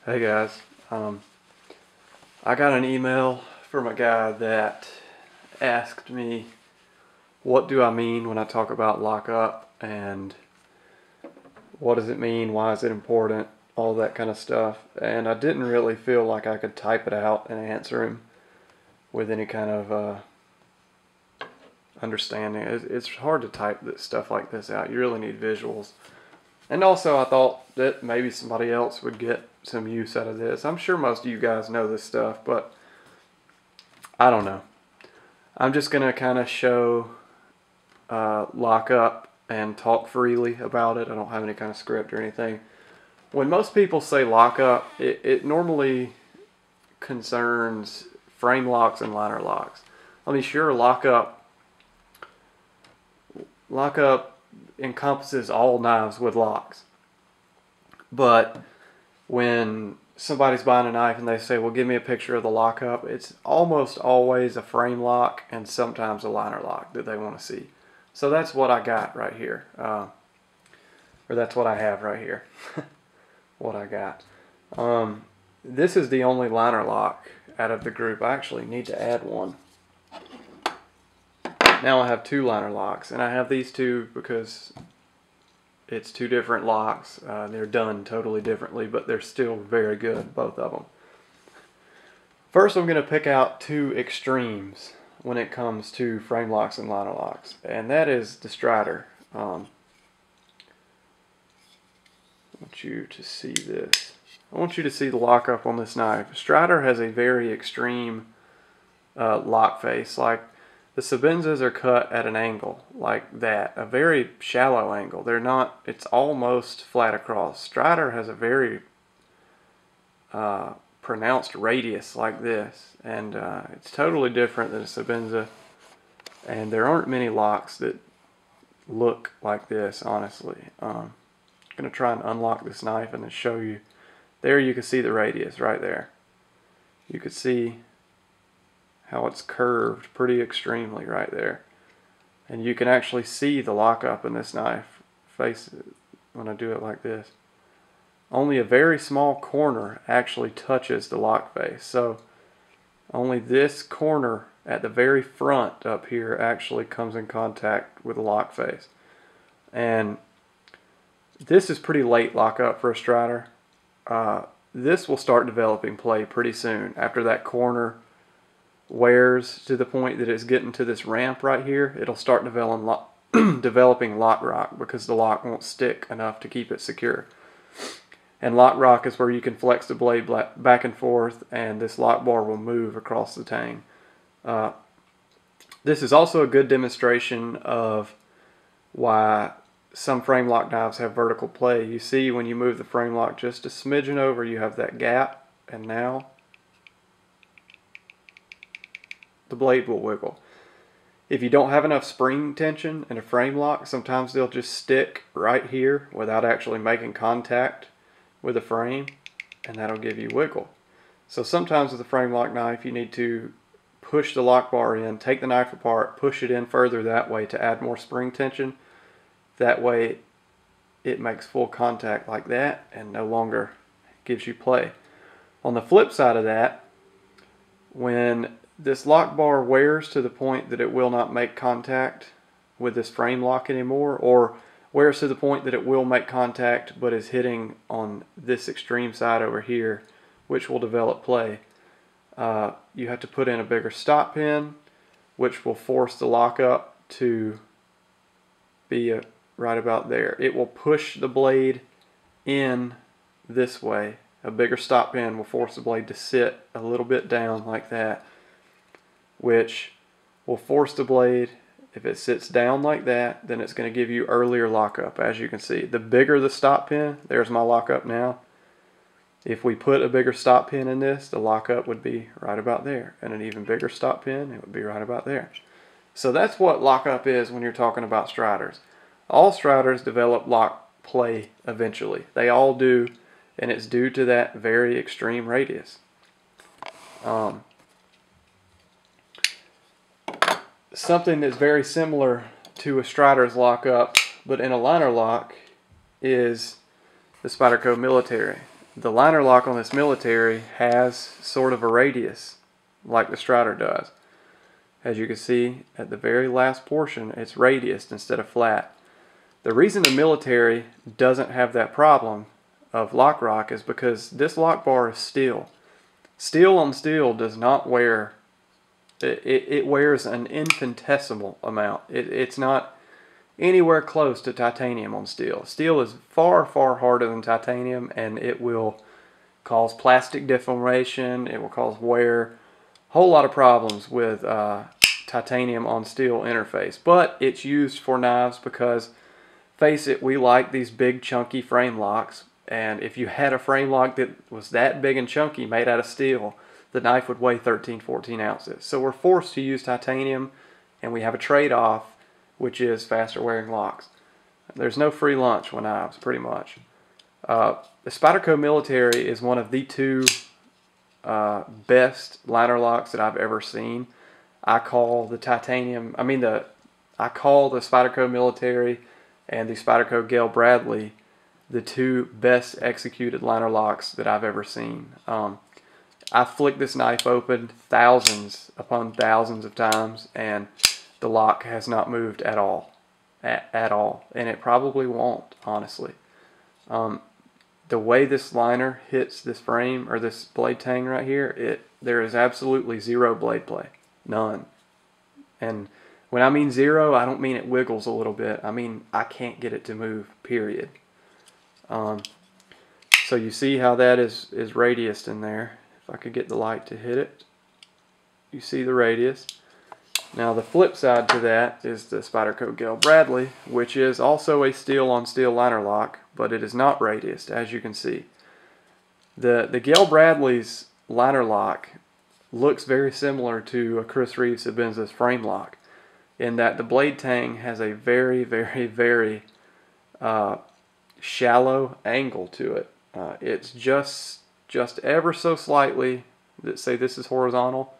Hey guys, I got an email from a guy that asked me what do I mean when I talk about lockup and what does it mean, why is it important, all that kind of stuff. And I didn't really feel like I could type it out and answer him with any kind of understanding. It's hard to type stuff like this out. You really need visuals. And also I thought that maybe somebody else would get some use out of this. I'm sure most of you guys know this stuff, but I don't know. I'm just going to kind of show lockup and talk freely about it. I don't have any kind of script or anything. When most people say lockup, it normally concerns frame locks and liner locks. I mean, sure, lockup encompasses all knives with locks. But when somebody's buying a knife and they say, well, give me a picture of the lockup, it's almost always a frame lock and sometimes a liner lock that they want to see. So that's what I got right here. Or that's what I have right here. What I got. This is the only liner lock out of the group. I actually need to add one. Now I have two liner locks, and I have these two because it's two different locks. They're done totally differently, but they're still very good, both of them. First, I'm going to pick out two extremes when it comes to frame locks and liner locks, and that is the Strider. I want you to see this. I want you to see the lockup on this knife. Strider has a very extreme lock face. Like, the Sabenzas are cut at an angle like that, a very shallow angle. They're not, it's almost flat across. Strider has a very pronounced radius like this, and it's totally different than a Sabenza. And there aren't many locks that look like this, honestly. I'm going to try and unlock this knife and then show you. There you can see the radius right there. You can see how it's curved pretty extremely right there. And you can actually see the lockup in this knife face when I do it like this. Only a very small corner actually touches the lock face. So only this corner at the very front up here actually comes in contact with the lock face. And this is pretty late lockup for a Strider. This will start developing play pretty soon after that corner wears to the point that it's getting to this ramp right here. It'll start developing lock rock because the lock won't stick enough to keep it secure. And lock rock is where you can flex the blade back and forth, and this lock bar will move across the tang. This is also a good demonstration of why some frame lock knives have vertical play. You see when you move the frame lock just a smidgen over, you have that gap, and now the blade will wiggle. If you don't have enough spring tension in a frame lock, sometimes they'll just stick right here without actually making contact with the frame, and that'll give you wiggle. So sometimes with a frame lock knife you need to push the lock bar in, take the knife apart, push it in further that way to add more spring tension. That way it makes full contact like that and no longer gives you play. On the flip side of that, when this lock bar wears to the point that it will not make contact with this frame lock anymore, or wears to the point that it will make contact but is hitting on this extreme side over here, which will develop play, you have to put in a bigger stop pin, which will force the lockup to be right about there. It will push the blade in this way. A bigger stop pin will force the blade to sit a little bit down like that, which will force the blade, if it sits down like that, then it's going to give you earlier lockup. As you can see, the bigger the stop pin, there's my lockup now. If we put a bigger stop pin in this, the lockup would be right about there, and an even bigger stop pin, it would be right about there. So that's what lockup is when you're talking about Striders. All Striders develop lock play eventually. They all do, and it's due to that very extreme radius. Something that's very similar to a Strider's lockup, but in a liner lock, is the Spyderco Military. the liner lock on this military has sort of a radius like the Strider does. As you can see at the very last portion, it's radiused instead of flat. The reason the military doesn't have that problem of lock rock is because this lock bar is steel. Steel on steel does not wear, it wears an infinitesimal amount. It's not anywhere close to titanium on steel. Steel is far, far harder than titanium, and it will cause plastic deformation, it will cause wear, whole lot of problems with titanium on steel interface. But it's used for knives because, face it, we like these big chunky frame locks, and if you had a frame lock that was that big and chunky made out of steel, the knife would weigh 13-14 ounces. So we're forced to use titanium, and we have a trade-off, which is faster wearing locks. There's no free lunch with knives, pretty much. The Spyderco Military is one of the two best liner locks that I've ever seen. I call the Spyderco Military and the Spyderco Gale Bradley the two best executed liner locks that I've ever seen. I flicked this knife open thousands upon thousands of times, and the lock has not moved at all. At all. And it probably won't, honestly. The way this liner hits this frame, or this blade tang right here, there is absolutely zero blade play. None. And when I mean zero, I don't mean it wiggles a little bit. I mean I can't get it to move, period. So you see how that is radiused in there. If I could get the light to hit it, you see the radius. Now the flip side to that is the Spyderco Gale Bradley, which is also a steel on steel liner lock, but it is not radiused, as you can see. The Gale Bradley's liner lock looks very similar to a Chris Reeve Sebenza's frame lock, in that the blade tang has a very, very, very shallow angle to it. It's just ever so slightly, say this is horizontal,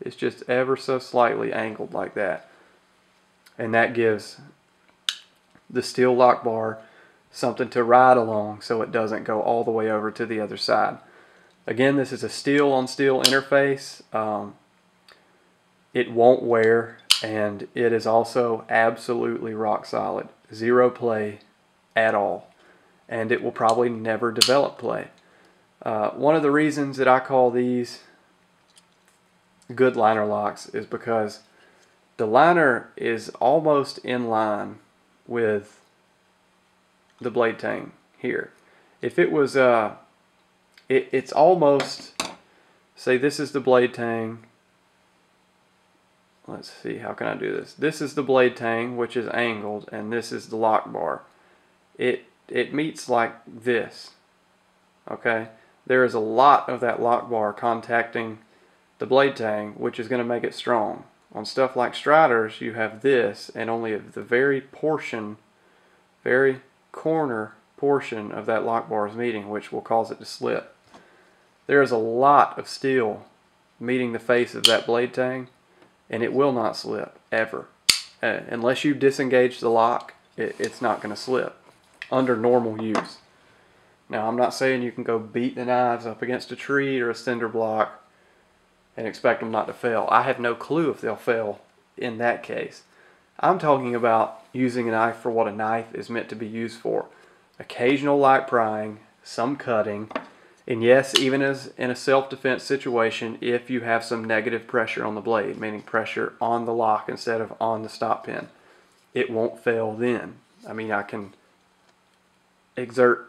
it's just ever so slightly angled like that. And that gives the steel lock bar something to ride along so it doesn't go all the way over to the other side. Again, this is a steel on steel interface. It won't wear, and it is also absolutely rock solid. Zero play at all. And it will probably never develop play. One of the reasons that I call these good liner locks is because the liner is almost in line with the blade tang here. If it was it's almost, say this is the blade tang. Let's see, how can I do this? This is the blade tang, which is angled, and this is the lock bar. It meets like this. Okay, there is a lot of that lock bar contacting the blade tang, which is going to make it strong. On stuff like Striders, you have this, and only the very corner portion of that lock bar is meeting, which will cause it to slip. There is a lot of steel meeting the face of that blade tang, and it will not slip, ever. Unless you disengage the lock, it's not going to slip under normal use. Now, I'm not saying you can go beat the knives up against a tree or a cinder block and expect them not to fail. I have no clue if they'll fail in that case. I'm talking about using a knife for what a knife is meant to be used for. Occasional light prying, some cutting, and yes, even as in a self-defense situation, if you have some negative pressure on the blade, meaning pressure on the lock instead of on the stop pin, it won't fail then. I mean, I can exert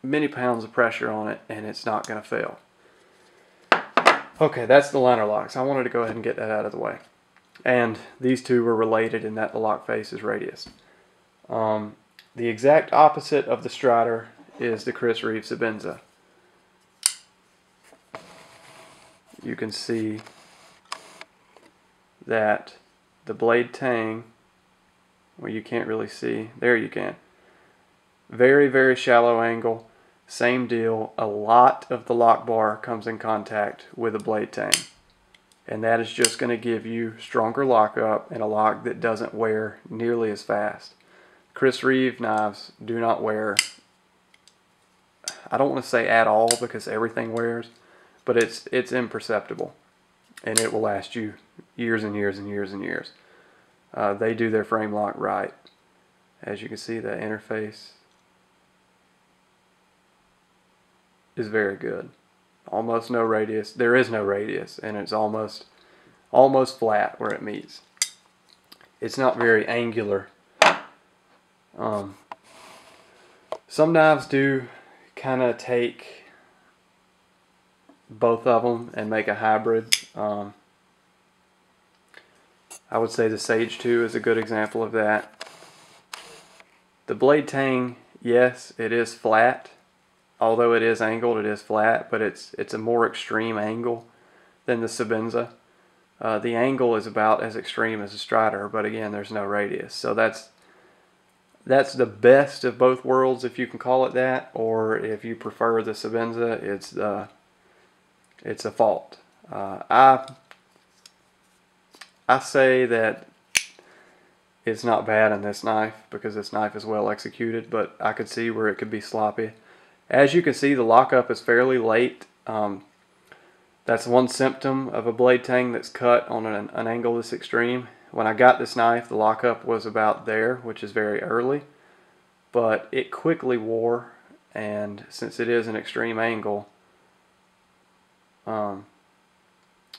many pounds of pressure on it and it's not going to fail. Okay, that's the liner locks. I wanted to go ahead and get that out of the way. And these two were related in that the lock face is radius. The exact opposite of the Strider is the Chris Reeve Sebenza. You can see that the blade tang, well, you can't really see, there you can. Very, very shallow angle. Same deal, a lot of the lock bar comes in contact with the blade tang. And that is just going to give you stronger lockup and a lock that doesn't wear nearly as fast. Chris Reeve knives do not wear I don't want to say at all because everything wears, but it's imperceptible, and it will last you years and years and years and years. They do their frame lock right. As you can see, that interface is very good. Almost no radius. There is no radius, and it's almost flat where it meets. It's not very angular. Some knives do kind of take both of them and make a hybrid. I would say the Sage 2 is a good example of that. The Blade Tang, yes, it is flat. Although it is angled, it is flat, but it's a more extreme angle than the Sebenza. The angle is about as extreme as a Strider, but again, there's no radius. So that's the best of both worlds, if you can call it that, or if you prefer the Sebenza, it's a fault. I say that it's not bad in this knife because this knife is well executed, but I could see where it could be sloppy. As you can see, the lockup is fairly late. That's one symptom of a blade tang that's cut on an angle this extreme. When I got this knife, the lockup was about there, which is very early, but it quickly wore, and since it is an extreme angle,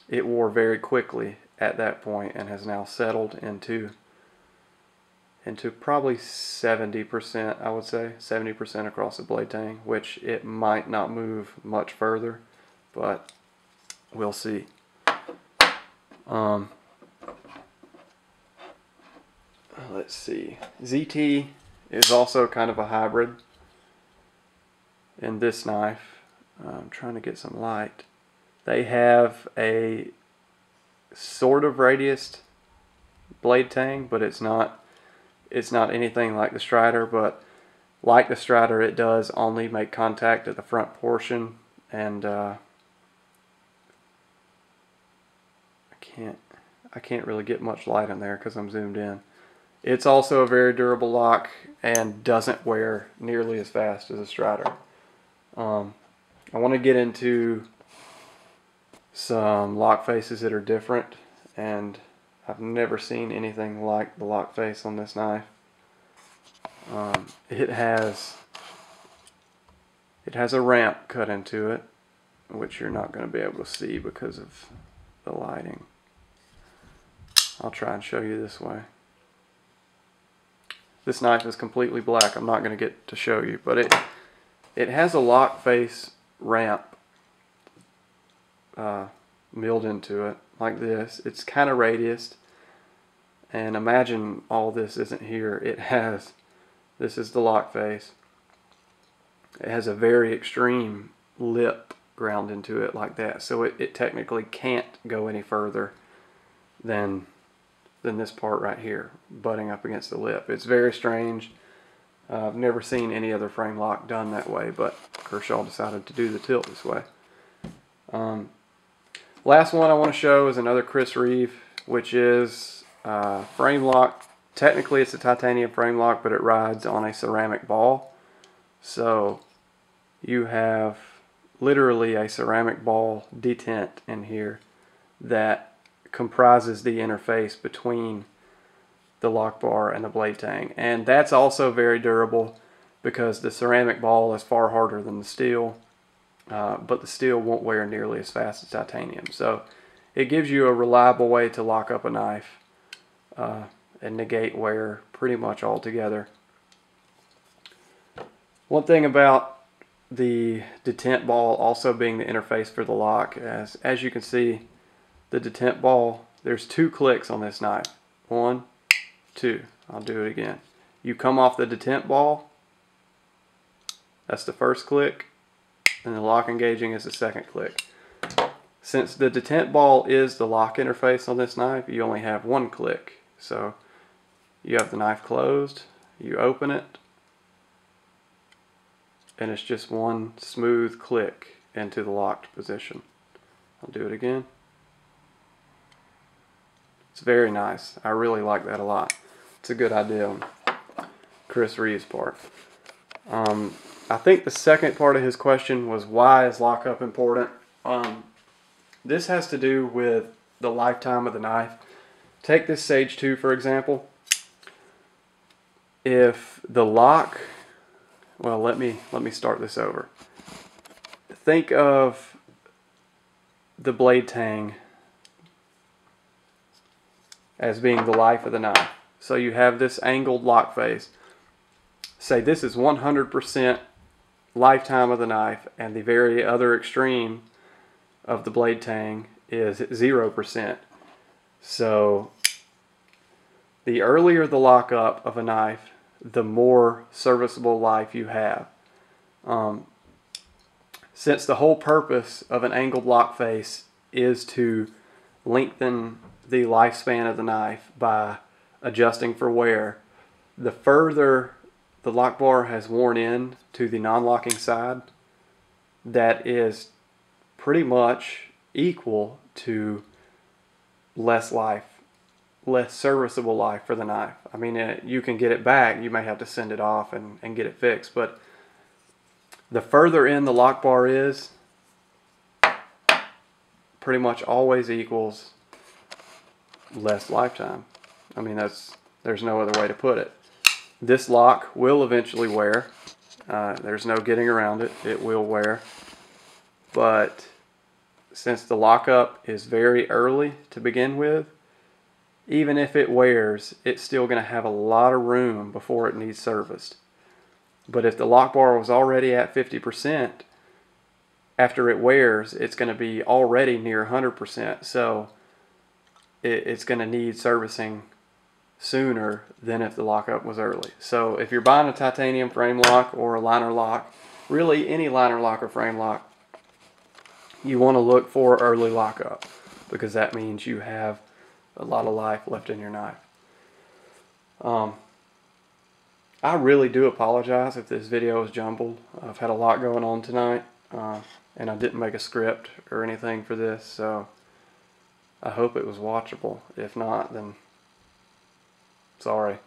it wore very quickly at that point and has now settled into probably 70%, I would say, 70% across the blade tang, which it might not move much further, but we'll see. Let's see. ZT is also kind of a hybrid in this knife. I'm trying to get some light. They have a sort of radiused blade tang, but it's not anything like the Strider. But like the Strider, it does only make contact at the front portion, and I can't really get much light in there because I'm zoomed in. It's also a very durable lock and doesn't wear nearly as fast as a Strider. I want to get into some lock faces that are different, and I've never seen anything like the lock face on this knife. It has a ramp cut into it, which you're not going to be able to see because of the lighting. I'll try and show you this way. This knife is completely black. I'm not going to get to show you, but it has a lock face ramp milled into it like this. It's kind of radiused, and imagine all this isn't here. This is the lock face. It has a very extreme lip ground into it like that, so it technically can't go any further than this part right here, butting up against the lip. It's very strange. I've never seen any other frame lock done that way, but Kershaw decided to do the tilt this way. Last one I want to show is another Chris Reeve, which is frame lock. Technically it's a titanium frame lock, but it rides on a ceramic ball. So you have literally a ceramic ball detent in here that comprises the interface between the lock bar and the blade tang, and that's also very durable because the ceramic ball is far harder than the steel, but the steel won't wear nearly as fast as titanium. So it gives you a reliable way to lock up a knife and negate wear pretty much altogether. One thing about the detent ball also being the interface for the lock, as you can see, the detent ball, there's 2 clicks on this knife. 1, 2. I'll do it again. You come off the detent ball, that's the first click, and the lock engaging is the second click. Since the detent ball is the lock interface on this knife, you only have 1 click. So you have the knife closed, you open it, and it's just 1 smooth click into the locked position. I'll do it again. It's very nice. I really like that a lot. It's a good idea on Chris Reeve's part. I think the second part of his question was, why is lockup important? This has to do with the lifetime of the knife. Take this Sage 2 for example. If the lock, well, let me start this over. Think of the blade tang as being the life of the knife. So you have this angled lock face. Say this is 100% lifetime of the knife, and the very other extreme of the blade tang is 0%. So the earlier the lockup of a knife, the more serviceable life you have. Since the whole purpose of an angled lock face is to lengthen the lifespan of the knife by adjusting for wear, the further the lock bar has worn in to the non-locking side, that is pretty much equal to less life, less serviceable life for the knife. I mean, you can get it back, you may have to send it off and get it fixed, but the further in the lock bar is, pretty much always equals less lifetime. I mean, there's no other way to put it. This lock will eventually wear. There's no getting around it. It will wear. But since the lockup is very early to begin with, even if it wears, it's still going to have a lot of room before it needs serviced. But if the lock bar was already at 50%, after it wears, it's going to be already near 100%. So it's going to need servicing sooner than if the lockup was early. So if you're buying a titanium frame lock or a liner lock, really any liner lock or frame lock, you want to look for early lockup, because that means you have a lot of life left in your knife. I really do apologize if this video is jumbled. I've had a lot going on tonight, and I didn't make a script or anything for this, so I hope it was watchable. If not, then sorry.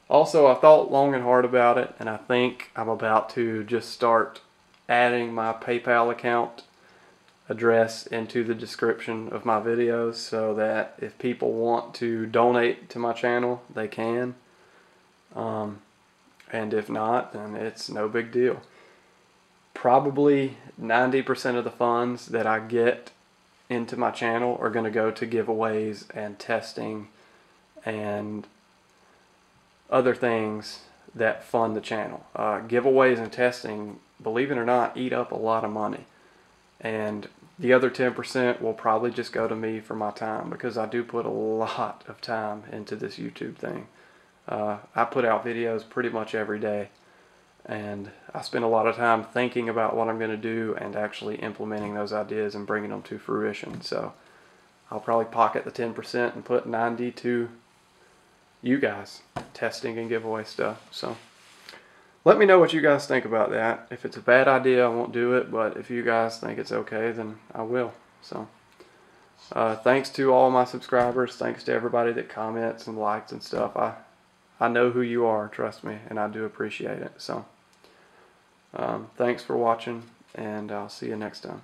Also, I thought long and hard about it, and I think I'm about to just start adding my PayPal account address into the description of my videos, so that if people want to donate to my channel, they can. And if not, then it's no big deal. Probably 90% of the funds that I get into my channel are going to go to giveaways and testing and other things that fund the channel. Giveaways and testing, believe it or not, eat up a lot of money. And the other 10% will probably just go to me for my time, because I do put a lot of time into this YouTube thing. I put out videos pretty much every day, and I spend a lot of time thinking about what I'm going to do and actually implementing those ideas and bringing them to fruition. So I'll probably pocket the 10% and put 90 to you guys, testing and giveaway stuff. So let me know what you guys think about that. If it's a bad idea, I won't do it, but if you guys think it's okay, then I will. So thanks to all my subscribers. Thanks to everybody that comments and likes and stuff. I know who you are, trust me, and I do appreciate it. So thanks for watching, and I'll see you next time.